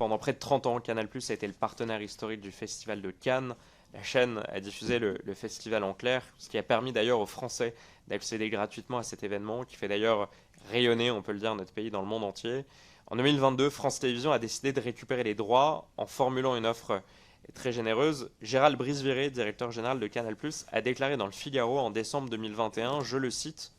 Pendant près de 30 ans, Canal+ a été le partenaire historique du Festival de Cannes. La chaîne a diffusé le festival en clair, ce qui a permis d'ailleurs aux Français d'accéder gratuitement à cet événement, qui fait d'ailleurs rayonner, on peut le dire, notre pays dans le monde entier. En 2022, France Télévisions a décidé de récupérer les droits en formulant une offre très généreuse. Gérald Brisviré, directeur général de Canal+, a déclaré dans le Figaro en décembre 2021, je le cite,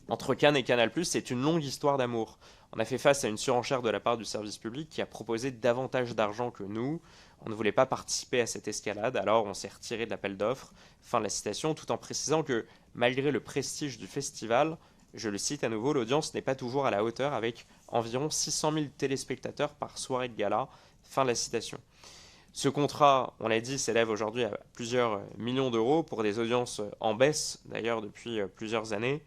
entre Cannes et Canal+, c'est une longue histoire d'amour. On a fait face à une surenchère de la part du service public qui a proposé davantage d'argent que nous. On ne voulait pas participer à cette escalade, alors on s'est retiré de l'appel d'offres. Fin de la citation, tout en précisant que malgré le prestige du festival, je le cite à nouveau, l'audience n'est pas toujours à la hauteur avec environ 600 000 téléspectateurs par soirée de gala. Fin de la citation. Ce contrat, on l'a dit, s'élève aujourd'hui à plusieurs millions d'euros pour des audiences en baisse, d'ailleurs depuis plusieurs années.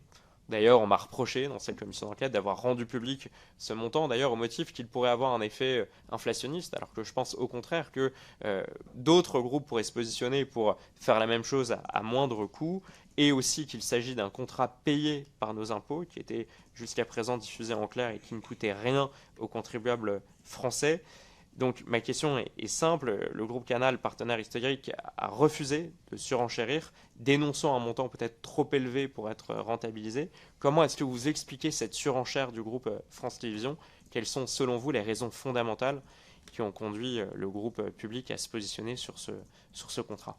D'ailleurs, on m'a reproché dans cette commission d'enquête d'avoir rendu public ce montant, d'ailleurs au motif qu'il pourrait avoir un effet inflationniste, alors que je pense au contraire que d'autres groupes pourraient se positionner pour faire la même chose à moindre coût, et aussi qu'il s'agit d'un contrat payé par nos impôts, qui était jusqu'à présent diffusé en clair et qui ne coûtait rien aux contribuables français. Donc ma question est simple, le groupe Canal, partenaire historique, a refusé de surenchérir, dénonçant un montant peut-être trop élevé pour être rentabilisé. Comment est-ce que vous expliquez cette surenchère du groupe France Télévisions? Quelles sont selon vous les raisons fondamentales qui ont conduit le groupe public à se positionner sur ce contrat?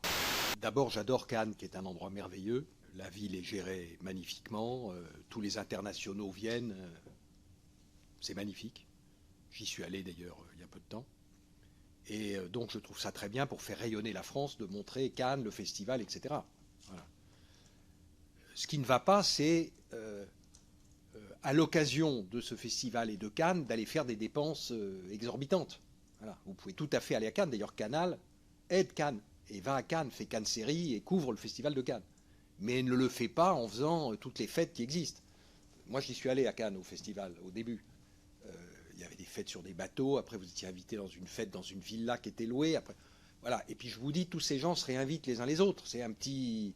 D'abord, j'adore Cannes, qui est un endroit merveilleux. La ville est gérée magnifiquement, tous les internationaux viennent, c'est magnifique. J'y suis allé d'ailleurs il y a peu de temps. Et donc je trouve ça très bien pour faire rayonner la France, de montrer Cannes, le festival, etc. Voilà. Ce qui ne va pas, c'est à l'occasion de ce festival et de Cannes, d'aller faire des dépenses exorbitantes. Voilà. Vous pouvez tout à fait aller à Cannes. D'ailleurs, Canal aide Cannes et va à Cannes, fait Cannes Série et couvre le festival de Cannes. Mais ne le fait pas en faisant toutes les fêtes qui existent. Moi, j'y suis allé à Cannes au festival, au début. Il y avait des fêtes sur des bateaux, après vous étiez invité dans une fête dans une villa qui était louée, après voilà. Et puis je vous dis, tous ces gens se réinvitent les uns les autres. C'est un petit,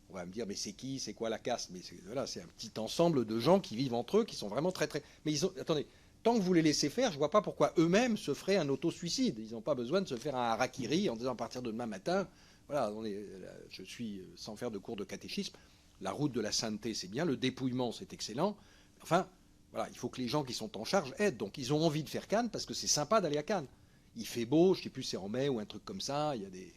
on va me dire, mais c'est qui, c'est quoi la caste? Mais voilà, c'est un petit ensemble de gens qui vivent entre eux, qui sont vraiment très très. Mais ils ont, attendez, tant que vous les laissez faire, je vois pas pourquoi eux-mêmes se feraient un auto-suicide. Ils n'ont pas besoin de se faire un harakiri en disant à partir de demain matin, voilà, je suis sans faire de cours de catéchisme. La route de la sainteté, c'est bien, le dépouillement, c'est excellent. Enfin. Voilà, il faut que les gens qui sont en charge aident. Donc ils ont envie de faire Cannes parce que c'est sympa d'aller à Cannes. Il fait beau, je ne sais plus, c'est en mai ou un truc comme ça. Il y a des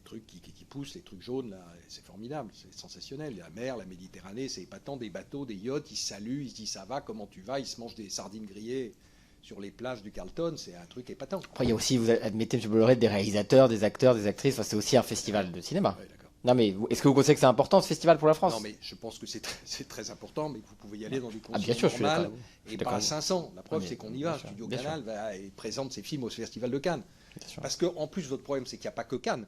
trucs qui poussent, les trucs jaunes, là, c'est formidable, c'est sensationnel. La mer, la Méditerranée, c'est épatant, des bateaux, des yachts, ils se saluent, ils se disent ça va, comment tu vas, ils se mangent des sardines grillées sur les plages du Carlton, c'est un truc épatant. Après, il y a aussi, vous admettez, M. Bolloré, des réalisateurs, des acteurs, des actrices, enfin, c'est aussi un festival de cinéma. Ouais, d'accord. Non, mais est-ce que vous considérez que c'est important ce festival pour la France? Non, mais je pense que c'est très important, mais que vous pouvez y aller dans des conditions bien sûr, je suis normales d'accord. Je suis et d'accord pas à avec vous. 500. La preuve, Mais c'est qu'on y va. bien sûr, Studio bien sûr. Canal va et présente ses films au Festival de Cannes. Bien sûr. Parce qu'en plus, votre problème, c'est qu'il n'y a pas que Cannes.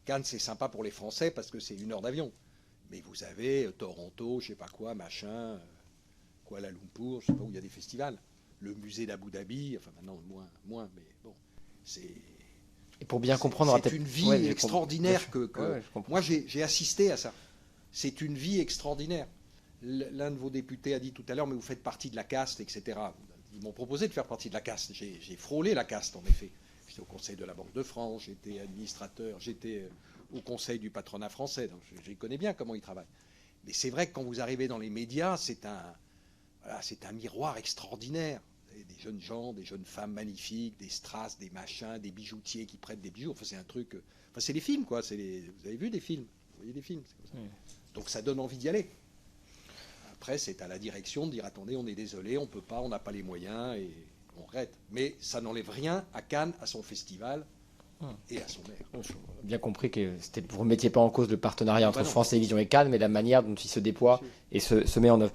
Cannes, c'est sympa pour les Français parce que c'est 1 heure d'avion. Mais vous avez Toronto, je sais pas quoi, machin, Kuala Lumpur, je sais pas où il y a des festivals. Le musée d'Abu Dhabi, enfin maintenant moins, mais bon, c'est. Et pour bien comprendre, on va C'est peut-être- une vie Ouais, extraordinaire bien sûr. que Ouais, je comprends. moi j'ai assisté à ça. C'est une vie extraordinaire. L'un de vos députés a dit tout à l'heure, mais vous faites partie de la caste, etc. Ils m'ont proposé de faire partie de la caste. J'ai frôlé la caste, en effet. J'étais au conseil de la Banque de France, j'étais administrateur, j'étais au conseil du patronat français. Donc je connais bien comment ils travaillent. Mais c'est vrai que quand vous arrivez dans les médias, c'est un miroir extraordinaire. Vous avez des jeunes gens, des jeunes femmes magnifiques, des strass, des machins, des bijoutiers qui prêtent des bijoux. Enfin, c'est un truc. Enfin, c'est les films, quoi. Vous avez vu des films? Vous voyez des films, c'est comme ça. Donc ça donne envie d'y aller. Après, c'est à la direction de dire attendez, on est désolé, on peut pas, on n'a pas les moyens et on regrette. Mais ça n'enlève rien à Cannes, à son festival et à son maire. J'ai bien compris que vous ne remettiez pas en cause le partenariat entre Bah non. France Télévisions et Cannes, mais la manière dont il se déploie et se met en œuvre.